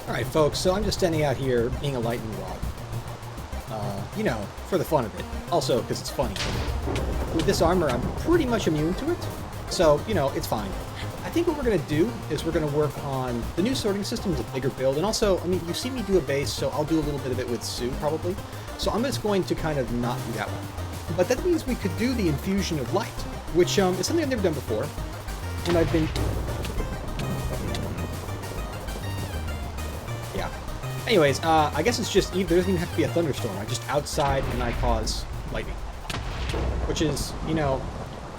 Alright folks, so I'm just standing out here being a lightning rod. You know, for the fun of it. Also, because it's funny. With this armor, I'm pretty much immune to it. So, you know, it's fine. I think what we're going to do is we're going to work on the new sorting system is a bigger build. And also, I mean, you see me do a base, so I'll do a little bit of it with Sue, probably. So I'm just going to kind of not do that one. But that means we could do the infusion of light, which is something I've never done before. And I've been... Yeah. Anyways, I guess it's just, there doesn't even have to be a thunderstorm. I'm just outside and I cause lightning. Which is, you know,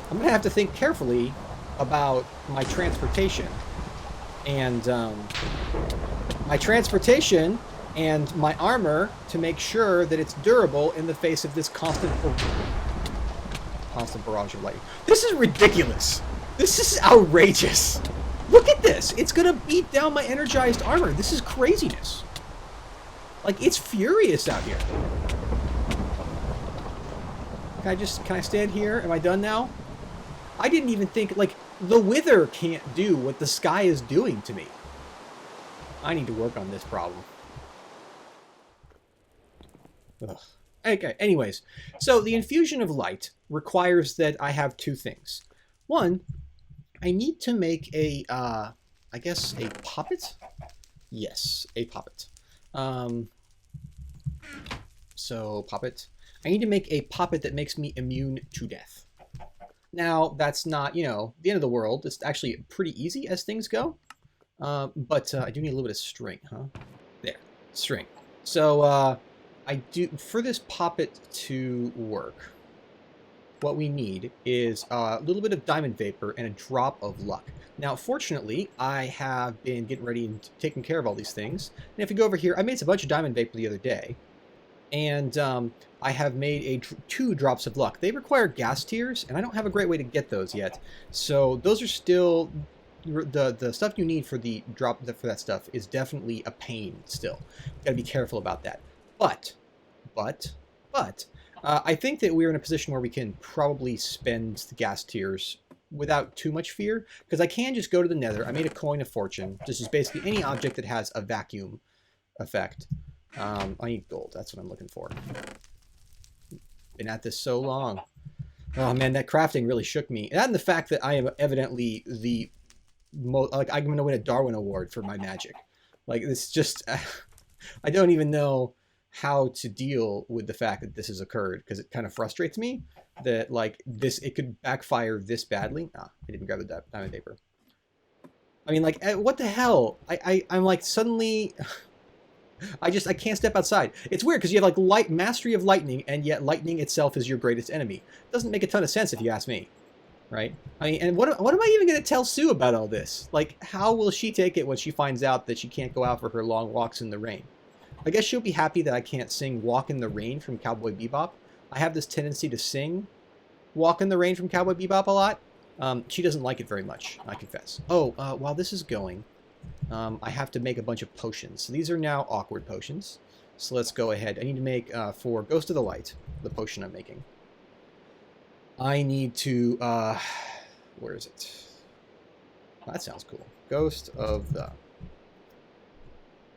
I'm going to have to think carefully about my transportation. And my armor to make sure that it's durable in the face of this constant barrage of lightning. This is ridiculous. This is outrageous. Look at this. It's going to beat down my energized armor. This is craziness. Like, it's furious out here. Can I stand here? Am I done now? I didn't even think, like, the wither can't do what the sky is doing to me. I need to work on this problem. Ugh. Okay, anyways. So, the infusion of light requires that I have two things. One, I need to make a, I guess, a poppet? Yes, a poppet. So, poppet. I need to make a poppet that makes me immune to death. Now, that's not, you know, the end of the world. It's actually pretty easy as things go. But I do need a little bit of string, huh? There, string. So, I do, for this poppet to work, what we need is a little bit of diamond vapor and a drop of luck. Now, fortunately, I have been getting ready and taking care of all these things. And if you go over here, I made a bunch of diamond vapor the other day. And I have made 2 drops of luck. They require gas tiers, and I don't have a great way to get those yet. So those are still the stuff you need for the drop for that stuff is definitely a pain still. Got to be careful about that. But I think that we're in a position where we can probably spend the gas tiers without too much fear, because I can just go to the nether. I made a coin of fortune. This is basically any object that has a vacuum effect. I need gold. That's what I'm looking for. Been at this so long. Oh man, that crafting really shook me. And the fact that I am evidently the like I'm going to win a Darwin Award for my magic. Like, it's just I don't even know how to deal with the fact that this has occurred, because it kind of frustrates me that, like, it could backfire this badly. Ah, I didn't grab the diamond paper. I mean, like, what the hell? I'm like suddenly I can't step outside. It's weird because you have like mastery of lightning, and yet lightning itself is your greatest enemy. Doesn't make a ton of sense if you ask me, right? I mean, and what am I even going to tell Sue about all this? Like, how will she take it when she finds out that she can't go out for her long walks in the rain? I guess she'll be happy that I can't sing Walk in the Rain from Cowboy Bebop. I have this tendency to sing Walk in the Rain from Cowboy Bebop a lot. She doesn't like it very much, I confess. Oh, while this is going, I have to make a bunch of potions. So these are now awkward potions. So let's go ahead. I need to make, for Ghost of the Light, the potion I'm making. I need to, where is it? Oh, that sounds cool. Ghost of the...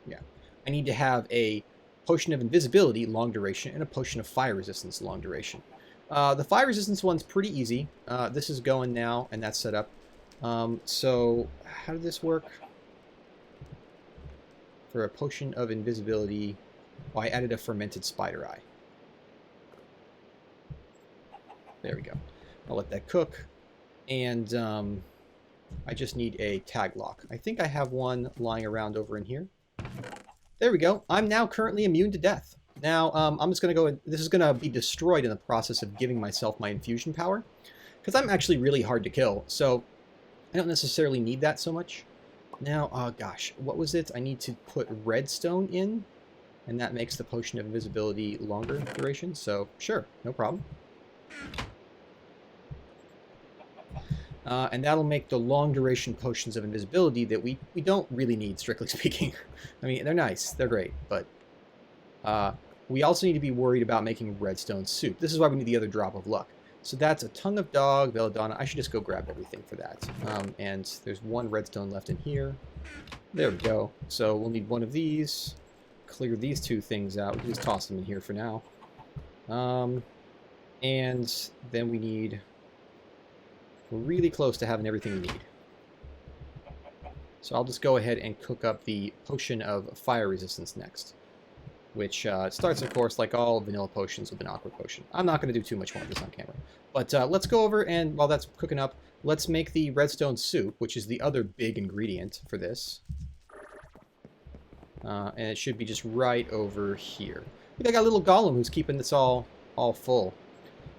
Yeah. I need to have a potion of invisibility, long duration, and a potion of fire resistance, long duration. The fire resistance one's pretty easy. This is going now, and that's set up. So, how did this work? For a potion of invisibility, oh, I added a fermented spider eye. There we go. I'll let that cook. And I just need a tag lock. I think I have one lying around over in here. There we go. I'm now currently immune to death. Now, I'm just going to go... This is going to be destroyed in the process of giving myself my infusion power, because I'm actually really hard to kill, so I don't necessarily need that so much. Now, oh gosh, what was it? I need to put redstone in, and that makes the potion of invisibility longer duration, so sure, no problem. And that'll make the long duration potions of invisibility that we don't really need, strictly speaking. I mean, they're nice, they're great, but we also need to be worried about making redstone soup. This is why we need the other drop of luck. So that's a tongue of dog, belladonna. I should just go grab everything for that. And there's one redstone left in here. There we go. So we'll need one of these. Clear these two things out. We'll just toss them in here for now. And then we need... We're really close to having everything we need. So I'll just go ahead and cook up the potion of fire resistance next. Which starts, of course, like all vanilla potions with an aqua potion. I'm not going to do too much more of this on camera. But let's go over, and while that's cooking up, let's make the redstone soup, which is the other big ingredient for this. And it should be just right over here. Look, I got a little golem who's keeping this all full.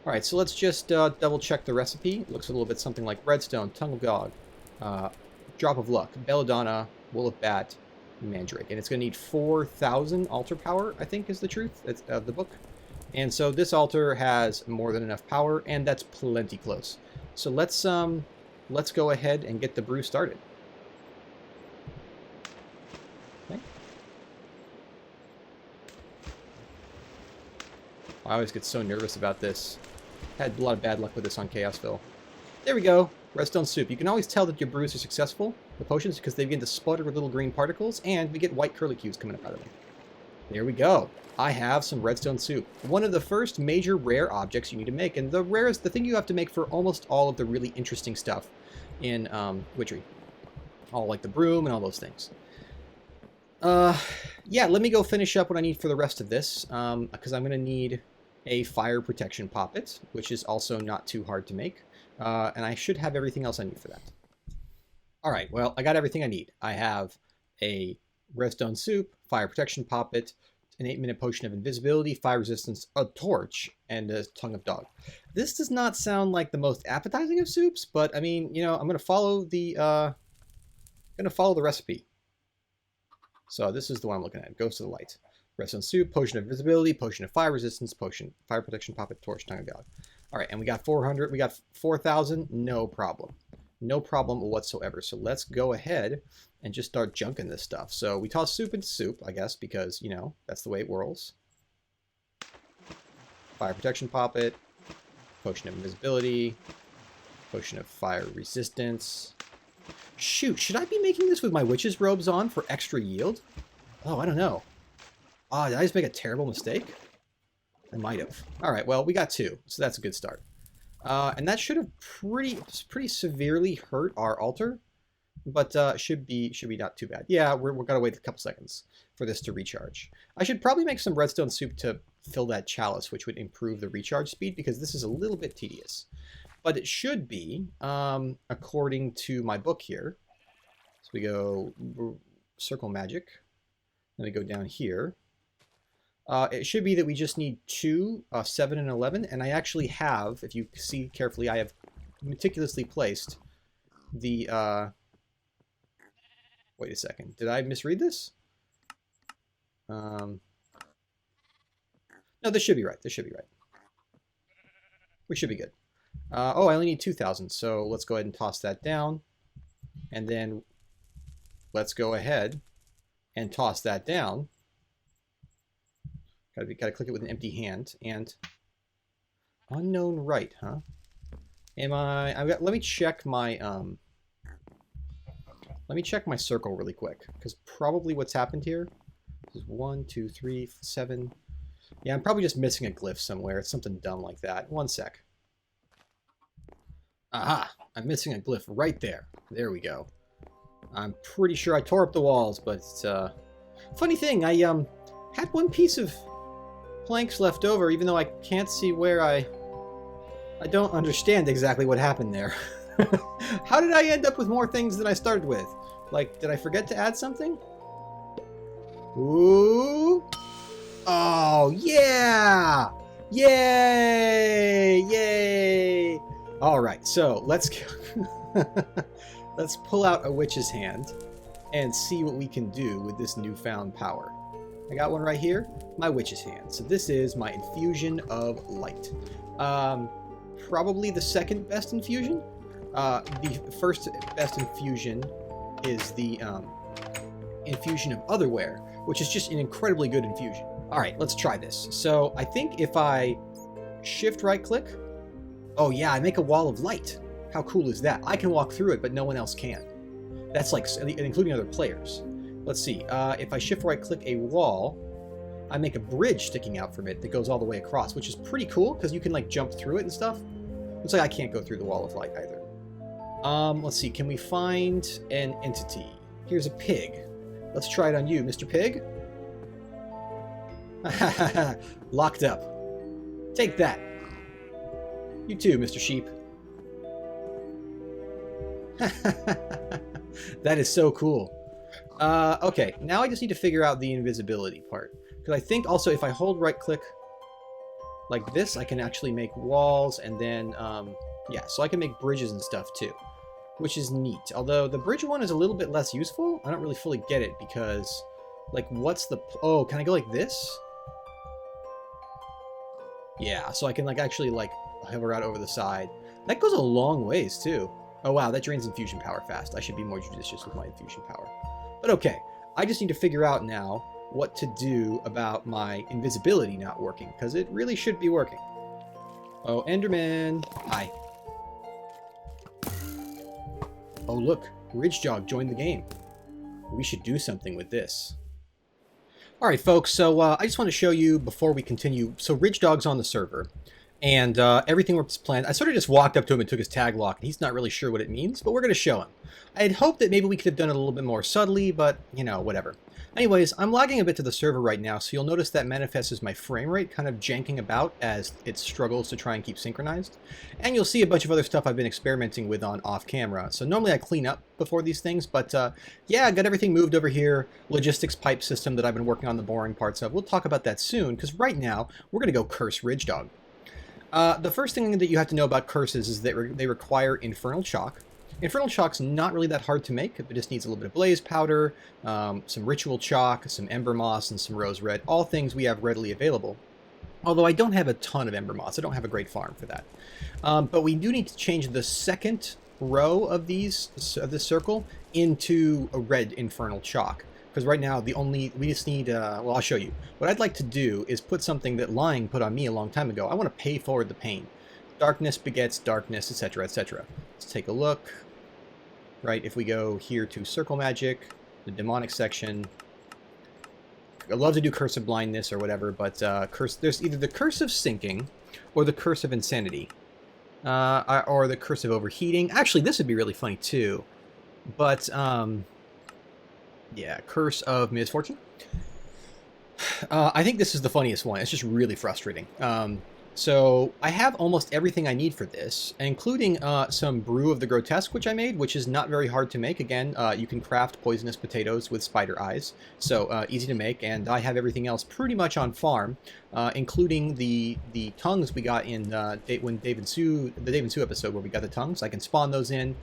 Alright, so let's just double check the recipe. It looks a little bit something like redstone, tongue of God, drop of luck, belladonna, wool of bat, mandrake. And it's going to need 4,000 altar power, I think is the truth of the book. And so this altar has more than enough power, and that's plenty close. So let's go ahead and get the brew started. Okay. I always get so nervous about this. Had a lot of bad luck with this on Chaosville. There we go. Redstone soup. You can always tell that your brews are successful, the potions, because they begin to sputter with little green particles, and we get white curlicues coming up out of them. There we go. I have some redstone soup. One of the first major rare objects you need to make, and the thing you have to make for almost all of the really interesting stuff in Witchery. All like the broom and all those things. Yeah, let me go finish up what I need for the rest of this, because I'm going to need a fire protection poppet, which is also not too hard to make. And I should have everything else I need for that. Alright, well, I got everything I need. I have a redstone soup, fire protection poppet, an 8-minute potion of invisibility, fire resistance, a torch, and a tongue of dog. This does not sound like the most appetizing of soups, but I mean, you know, I'm gonna follow the recipe. So this is the one I'm looking at. It goes to the light. Redstone soup, potion of invisibility, potion of fire resistance, potion, fire protection poppet, torch, tongue of God. All right, and we got 400. We got 4,000. No problem. No problem whatsoever. So let's go ahead and just start junking this stuff. So we toss soup into soup, I guess, because, you know, that's the way it whirls. Fire protection poppet, potion of invisibility, potion of fire resistance. Shoot, should I be making this with my witch's robes on for extra yield? Oh, I don't know. Oh, did I just make a terrible mistake? I might have. All right, well, we got 2, so that's a good start. And that should have pretty severely hurt our altar, but should be not too bad. Yeah, we're gonna wait a couple seconds for this to recharge. I should probably make some redstone soup to fill that chalice, which would improve the recharge speed, because this is a little bit tedious. But it should be, according to my book here. So we go circle magic, then we go down here. It should be that we just need 2, 7 and 11, and I actually have, if you see carefully, I have meticulously placed the, wait a second, did I misread this? No, this should be right, We should be good. Oh, I only need 2,000, so let's go ahead and toss that down, and then let's go ahead and toss that down. Gotta click it with an empty hand, and unknown right, huh? Let me check my circle really quick, because probably what's happened here is 1, 2, 3, 7. Yeah, I'm probably just missing a glyph somewhere. It's something dumb like that. 1 sec. Aha! I'm missing a glyph right there. There we go. I'm pretty sure I tore up the walls, but funny thing, I had 1 piece of planks left over, even though I can't see where I don't understand exactly what happened there. How did I end up with more things than I started with? Like, did I forget to add something? Ooh! Oh, yeah! Yay! Yay! All right, so let's pull out a witch's hand and see what we can do with this newfound power. I got one right here, my witch's hand. So this is my infusion of light. Probably the second best infusion. The first best infusion is the infusion of otherware, which is just an incredibly good infusion. All right, let's try this. So I think if I shift right click, oh yeah, I make a wall of light. How cool is that? I can walk through it, but no one else can. That's like including other players. Let's see. If I shift right click a wall, I make a bridge sticking out from it that goes all the way across, which is pretty cool because you can like jump through it and stuff. Looks like I can't go through the wall of light either. Let's see. Can we find an entity? Here's a pig. Let's try it on you, Mr. Pig. Locked up. Take that. You too, Mr. Sheep. That is so cool. Okay, now I just need to figure out the invisibility part. Because I think also if I hold right click like this, I can actually make walls and then, yeah, so I can make bridges and stuff too. Which is neat. Although the bridge one is a little bit less useful. I don't really fully get it because, like, what's the... Oh, can I go like this? Yeah, so I can, like, actually, like, hover out over the side. That goes a long ways, too. Oh, wow, that drains infusion power fast. I should be more judicious with my infusion power. But okay, I just need to figure out now what to do about my invisibility not working, because it really should be working. Oh, Enderman. Hi. Oh, look, Ridgedog joined the game. We should do something with this. Alright, folks, so I just want to show you before we continue. So Ridgedog's on the server, and everything was planned. I sort of just walked up to him and took his tag lock, and he's not really sure what it means, but we're going to show him. I had hoped that maybe we could have done it a little bit more subtly, but, you know, whatever. Anyways, I'm logging a bit to the server right now, so you'll notice that manifests as my frame rate kind of janking about as it struggles to try and keep synchronized. And you'll see a bunch of other stuff I've been experimenting with on off camera. So normally I clean up before these things, but yeah, I got everything moved over here. Logistics pipe system that I've been working on the boring parts of. We'll talk about that soon, because right now we're going to go curse Ridgedog. The first thing that you have to know about curses is that they require infernal chalk. Infernal chalk's not really that hard to make. It just needs a little bit of blaze powder, some ritual chalk, some ember moss, and some rose red. All things we have readily available. Although I don't have a ton of ember moss. I don't have a great farm for that. But we do need to change the second row of this circle into a red infernal chalk. Because right now, we just need, well, I'll show you. What I'd like to do is put something that Lying put on me a long time ago. I want to pay forward the pain. Darkness begets darkness, etc., etc. Let's take a look. Right, if we go here to Circle Magic, the demonic section. I love to do Curse of Blindness or whatever, but there's either the Curse of Sinking or the Curse of Insanity. Or the Curse of Overheating. Actually, this would be really funny too. But, yeah, Curse of Misfortune. I think this is the funniest one. It's just really frustrating. So I have almost everything I need for this, including some Brew of the Grotesque, which I made, which is not very hard to make. Again, you can craft poisonous potatoes with spider eyes, so easy to make. And I have everything else pretty much on farm, including the tongues we got in the Dave and Sue episode where we got the tongues. I can spawn those in.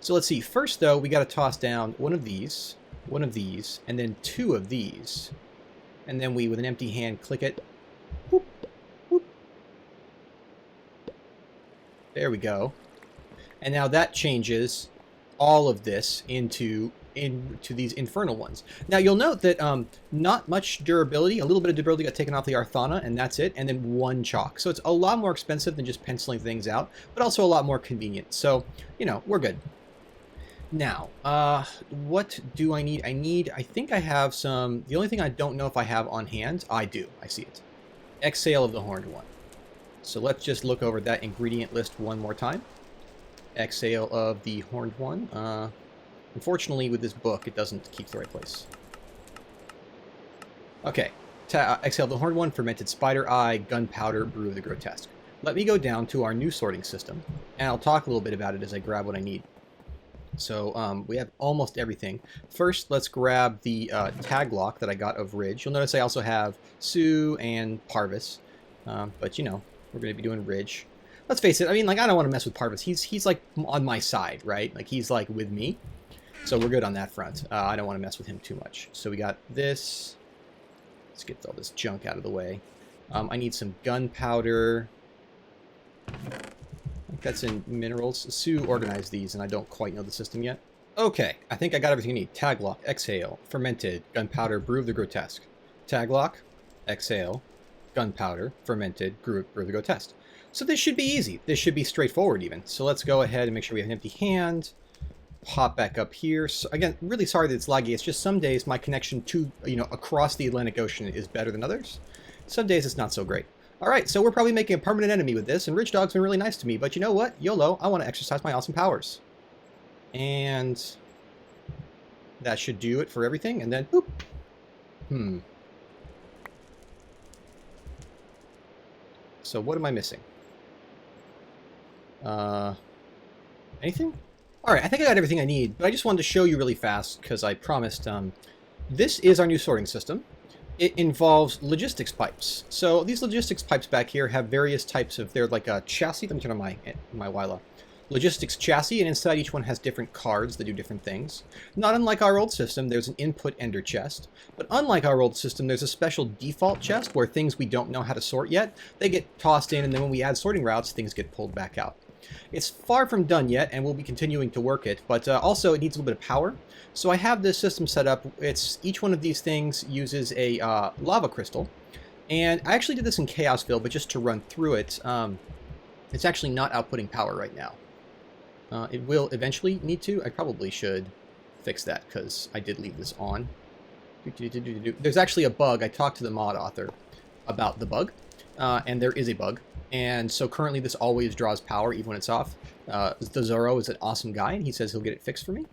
So let's see. First, though, we got to toss down one of these, and then two of these, and then we, with an empty hand, click it. Whoop. There we go. And now that changes all of this into these infernal ones. Now you'll note that not much durability, a little bit of durability got taken off the Arthana, and that's it, and then one chalk. So it's a lot more expensive than just penciling things out, but also a lot more convenient. So, you know, we're good. Now, what do I need? I think I have some, the only thing I don't know if I have on hand, I do, I see it. Exhale of the Horned One. So let's just look over that ingredient list one more time. Exhale of the Horned One. Unfortunately, with this book, it doesn't keep the right place. Okay. Exhale of the Horned One, Fermented Spider Eye, Gunpowder, Brew of the Grotesque. Let me go down to our new sorting system, and I'll talk a little bit about it as I grab what I need. So we have almost everything. First, let's grab the tag lock that I got of Ridge. You'll notice I also have Sue and Parvis, but you know, we're going to be doing Ridge. Let's face it, I mean, like, I don't want to mess with Parvis. He's like on my side, right? Like, he's like with me. So we're good on that front. I don't want to mess with him too much. So we got this. Let's get all this junk out of the way. I need some gunpowder. I think that's in minerals. Sue organized these, and I don't quite know the system yet. Okay, I think I got everything I need. Tag lock, exhale, fermented, gunpowder, brew of the grotesque. Tag lock, exhale, gunpowder, fermented, brew of the grotesque. So this should be easy. This should be straightforward even. So let's go ahead and make sure we have an empty hand. pop back up here. So again, really sorry that it's laggy. It's just some days my connection to, across the Atlantic Ocean is better than others. Some days it's not so great. All right, so we're probably making a permanent enemy with this, and Ridgedog's been really nice to me, but you know what? YOLO, I want to exercise my awesome powers. And that should do it for everything, and then, boop. So what am I missing? Anything? All right, I think I got everything I need, but I just wanted to show you really fast, because I promised. This is our new sorting system. It involves logistics pipes. So these logistics pipes back here have various types of, they're like a chassis. Let me turn on my WILA. Logistics chassis, and inside each one has different cards that do different things. Not unlike our old system, there's an input ender chest. But unlike our old system, there's a special default chest where things we don't know how to sort yet, they get tossed in, and then when we add sorting routes, things get pulled back out. It's far from done yet, and we'll be continuing to work it, but also it needs a little bit of power. So I have this system set up. Each one of these things uses a lava crystal, and I actually did this in Chaosville, but just to run through it, it's actually not outputting power right now. It will eventually need to. I probably should fix that, because I did leave this on. There's actually a bug. I talked to the mod author about the bug, and there is a bug. And so currently this always draws power, even when it's off. The Zorro is an awesome guy, and he says he'll get it fixed for me.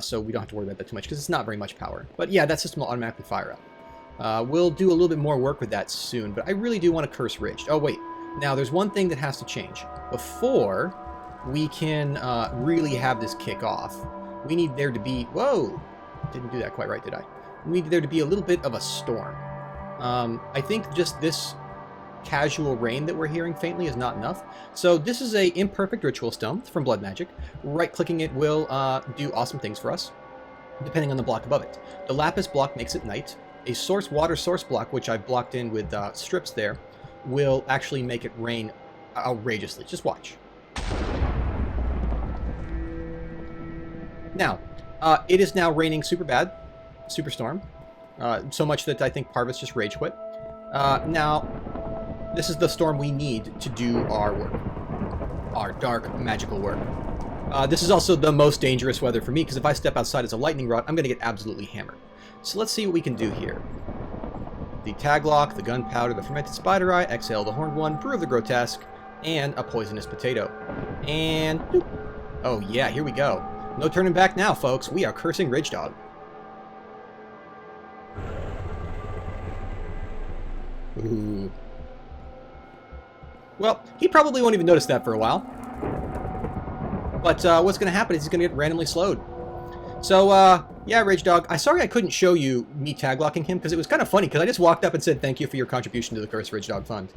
So we don't have to worry about that too much, because it's not very much power. But yeah, that system will automatically fire up. We'll do a little bit more work with that soon, but I really do want to curse Ridged. Oh, wait. Now, there's one thing that has to change. Before we can really have this kick off, we need there to be... Whoa! Didn't do that quite right, did I? We need there to be a little bit of a storm. I think just this casual rain that we're hearing faintly is not enough. So this is a imperfect ritual stone from Blood Magic. Right-clicking it will do awesome things for us, depending on the block above it. The lapis block makes it night. A water source block, which I've blocked in with strips there, will actually make it rain outrageously. Just watch. Now, it is now raining super bad, super storm, so much that I think Parvis just rage quit. Now, this is the storm we need to do our work, our dark magical work. This is also the most dangerous weather for me, because if I step outside as a lightning rod, I'm going to get absolutely hammered. So let's see what we can do here. The taglock, the gunpowder, the fermented spider eye, exhale the horned one, brew of the grotesque, and a poisonous potato. And boop. Oh yeah, here we go. No turning back now, folks. We are cursing Ridgedog. Ooh. Well, he probably won't even notice that for a while. But what's going to happen is he's going to get randomly slowed. So, yeah, Ridgedog, sorry I couldn't show you me taglocking him, because it was kind of funny, because I just walked up and said thank you for your contribution to the Curse Ridgedog Fund.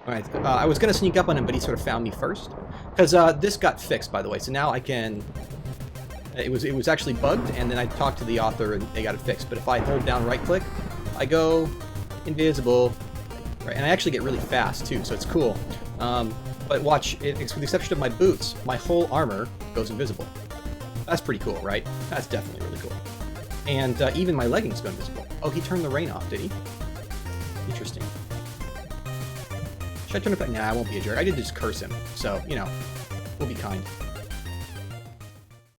Alright, I was going to sneak up on him, but he sort of found me first. Because this got fixed, by the way, so now I can... It was actually bugged, and then I talked to the author, and they got it fixed. But if I hold down right-click, I go invisible. Right, and I actually get really fast, too, so it's cool. But watch, it's with the exception of my boots, my whole armor goes invisible. That's pretty cool, right? That's definitely really cool. And even my leggings go invisible. Oh, he turned the rain off, did he? Interesting. Should I turn it back? Nah, I won't be a jerk. I did just curse him, so, you know, we'll be kind.